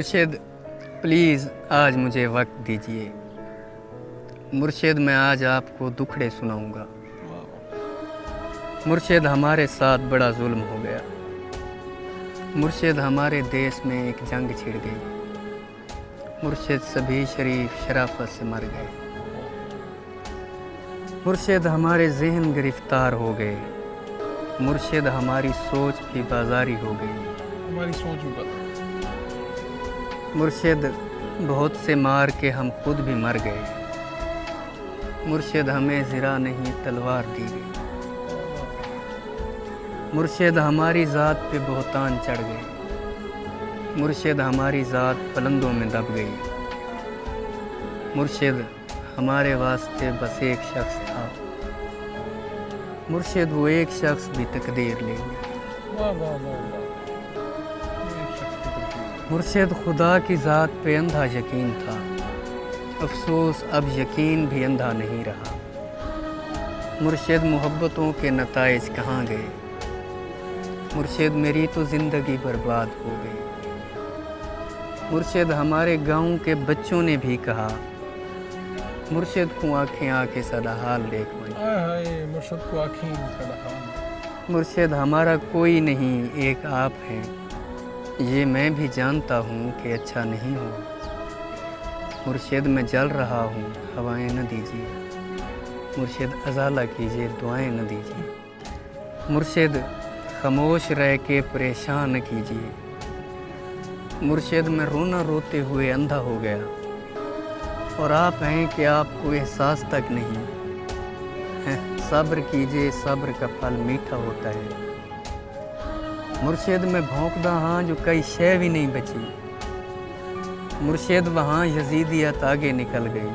مرشد پلیز آج مجھے وقت دیجیے۔ مرشد میں آج آپ کو دکھڑے سناؤں گا۔ مرشد ہمارے ساتھ بڑا ظلم ہو گیا۔ مرشد ہمارے دیس میں ایک جنگ چھڑ گئی۔ مرشد سبھی شریف شرافت سے مر گئے۔ مرشد ہمارے ذہن گرفتار ہو گئے۔ مرشد ہماری سوچ بھی بازاری ہو گئی۔ ہماری سوچ بھی بدل۔ مرشد بہت سے مار کے ہم خود بھی مر گئے۔ مرشد ہمیں زرہ نہیں تلوار دی گئی۔ مرشد ہماری ذات پہ بہتان چڑھ گئے۔ مرشد ہماری ذات پلندوں میں دب گئی۔ مرشد ہمارے واسطے بس ایک شخص تھا۔ مرشد وہ ایک شخص بھی تقدیر لے گیا۔ مرشد خدا کی ذات پہ اندھا یقین تھا۔ افسوس اب یقین بھی اندھا نہیں رہا۔ مرشد محبتوں کے نتائج کہاں گئے؟ مرشد میری تو زندگی برباد ہو گئی۔ مرشد ہمارے گاؤں کے بچوں نے بھی کہا، مرشد کو آنکھیں آکے سدا حال دیکھ بھائی۔ مرشد کو آنکھیں سدا حال۔ مرشد ہمارا کوئی نہیں، ایک آپ ہیں۔ یہ میں بھی جانتا ہوں کہ اچھا نہیں ہوں۔ مرشد میں جل رہا ہوں، ہوائیں نہ دیجیے۔ مرشد ازالہ کیجیے، دعائیں نہ دیجیے۔ مرشد خاموش رہ کے پریشان نہ کیجیے۔ مرشد میں رونا روتے ہوئے اندھا ہو گیا، اور آپ ہیں کہ آپ کو احساس تک نہیں۔ صبر کیجیے، صبر کا پھل میٹھا ہوتا ہے۔ مرشد میں بھونکدا ہاں جو کئی شے بھی نہیں بچی۔ مرشد وہاں یزیدیت آگے نکل گئی،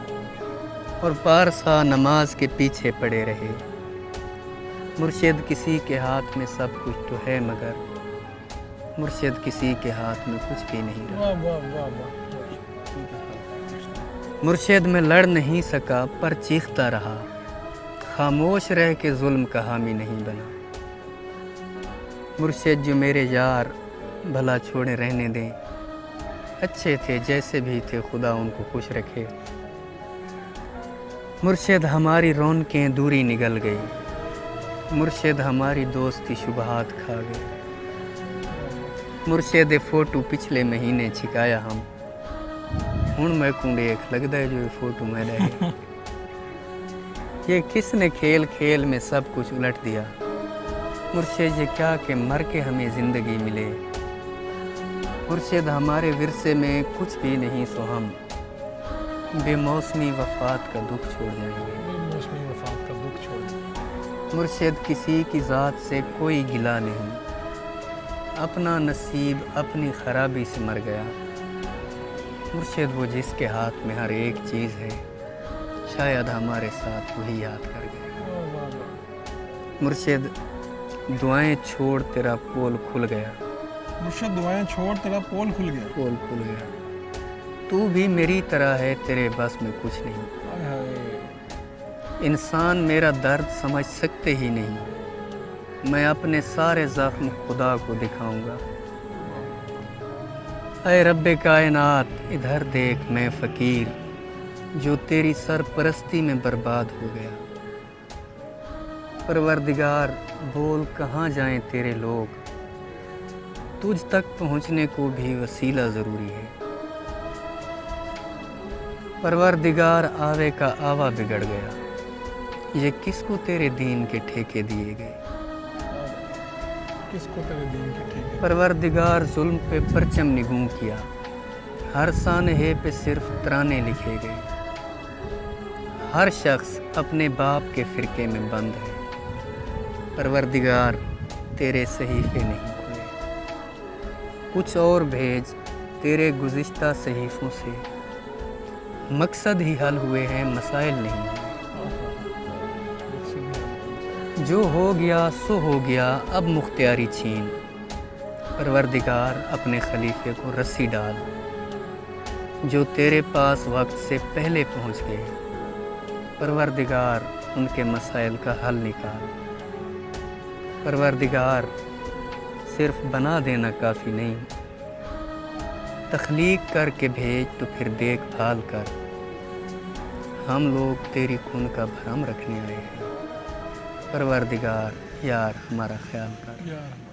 اور پارسا نماز کے پیچھے پڑے رہے۔ مرشد کسی کے ہاتھ میں سب کچھ تو ہے، مگر مرشد کسی کے ہاتھ میں کچھ بھی نہیں رہا۔ مرشد میں لڑ نہیں سکا پر چیختا رہا، خاموش رہ کے ظلم کا حامی نہیں بنا۔ مرشد جو میرے یار بھلا چھوڑے رہنے دیں، اچھے تھے جیسے بھی تھے، خدا ان کو خوش رکھے۔ مرشد ہماری رونقیں دوری نگل گئی۔ مرشد ہماری دوستی شبہات کھا گئی۔ مرشد فوٹو پچھلے مہینے چھکایا ہم، ہن میں کنڈے ایک لگدا ہے جو یہ فوٹو میں رہے۔ یہ کس نے کھیل کھیل میں سب کچھ الٹ دیا؟ مرشد یہ کیا کہ مر کے ہمیں زندگی ملے۔ مرشد ہمارے ورثے میں کچھ بھی نہیں، سو ہم بے موسمی وفات کا دکھ چھوڑ جائیں گے۔ مرشد کسی کی ذات سے کوئی گلہ نہیں، اپنا نصیب اپنی خرابی سے مر گیا۔ مرشد وہ جس کے ہاتھ میں ہر ایک چیز ہے، شاید ہمارے ساتھ وہی یاد کر گیا۔ مرشد دعائیں چھوڑ تیرا پول کھل گیا۔ مرشد دعائیں چھوڑ تیرا پول کھل گیا۔ پول کھل گیا۔ تو بھی میری طرح ہے، تیرے بس میں کچھ نہیں۔ انسان میرا درد سمجھ سکتے ہی نہیں، میں اپنے سارے زخم خدا کو دکھاؤں گا۔ اے رب کائنات ادھر دیکھ، میں فقیر جو تیری سرپرستی میں برباد ہو گیا۔ پروردگار بول کہاں جائیں تیرے لوگ، تجھ تک پہنچنے کو بھی وسیلہ ضروری ہے۔ پروردگار آوے کا آوا بگڑ گیا، یہ کس کو تیرے دین کے ٹھیکے دیے گئے؟ کس کو تیرے دین کے ٹھیکے؟ پروردگار ظلم پہ پرچم نگوں کیا، ہر سانحے پہ صرف ترانے لکھے گئے۔ ہر شخص اپنے باپ کے فرقے میں بند ہے۔ پروردگار تیرے صحیفے نہیں کھلے، کچھ اور بھیج تیرے گزشتہ صحیفوں سے۔ مقصد ہی حل ہوئے ہیں، مسائل نہیں ہوئے۔ جو ہو گیا سو ہو گیا، اب مختیاری چھین۔ پروردگار اپنے خلیفے کو رسی ڈال، جو تیرے پاس وقت سے پہلے پہنچ گئے۔ پروردگار ان کے مسائل کا حل نکال۔ پروردگار صرف بنا دینا کافی نہیں، تخلیق کر کے بھیج تو پھر دیکھ بھال کر، ہم لوگ تیری خون کا بھرم رکھنے آئے ہیں، پروردگار یار ہمارا خیال کر۔ یا رب